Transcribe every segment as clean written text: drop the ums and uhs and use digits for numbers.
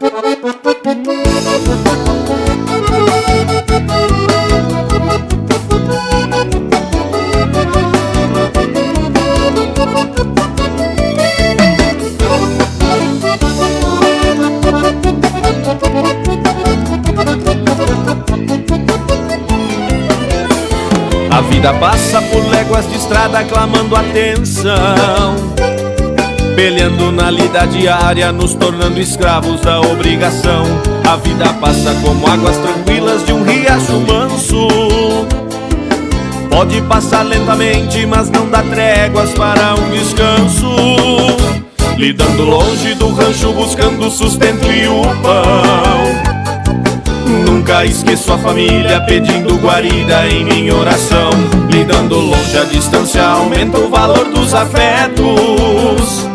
A vida passa por léguas de estrada clamando atenção, peleando na lida diária, nos tornando escravos da obrigação. A vida passa como águas tranquilas de um riacho manso, pode passar lentamente, mas não dá tréguas para um descanso. Lidando longe do rancho, buscando o sustento e o pão. Nunca esqueço a família, pedindo guarida em minha oração. Lidando longe a distância, aumenta o valor dos afetos.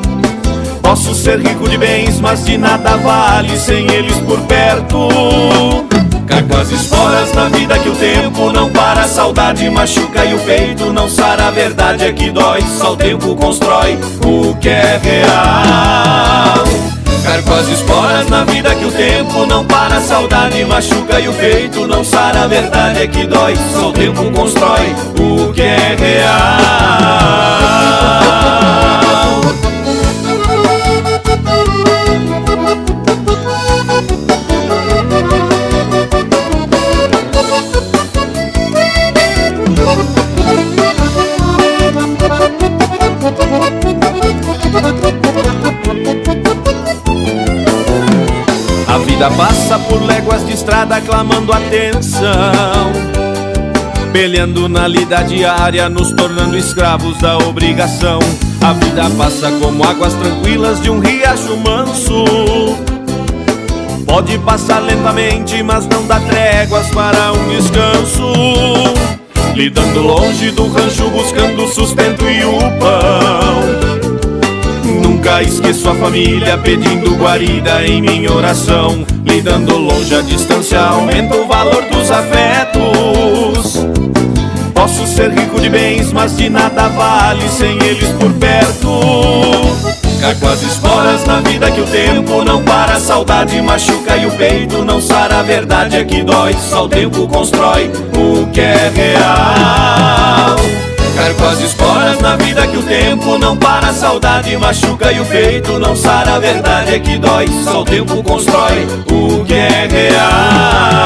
Posso ser rico de bens, mas de nada vale sem eles por perto. Cargo as esporas na vida que o tempo não para. A saudade machuca e o peito não sara. A verdade é que dói, só o tempo constrói o que é real. Cargo as esporas na vida que o tempo não para. A saudade machuca e o peito não sara. A verdade é que dói, só o tempo constrói o que é real. A vida passa por léguas de estrada clamando atenção, peleando na lida diária, nos tornando escravos da obrigação. A vida passa como águas tranquilas de um riacho manso, pode passar lentamente, mas não dá tréguas para um descanso. Lidando longe do rancho, buscando o sustento e o pão. Nunca esqueço a família, pedindo guarida em minha oração. Lidando longe a distância, aumenta o valor dos afetos. Posso ser rico de bens, mas de nada vale sem eles por perto. Cargo as esporas na vida que o tempo não para. A saudade machuca e o peito não sara. A verdade é que dói, só o tempo constrói o que é real. Cargo as esporas na vida que o tempo não para. A saudade machuca e o peito não sara. A verdade é que dói, só o tempo constrói o que é real.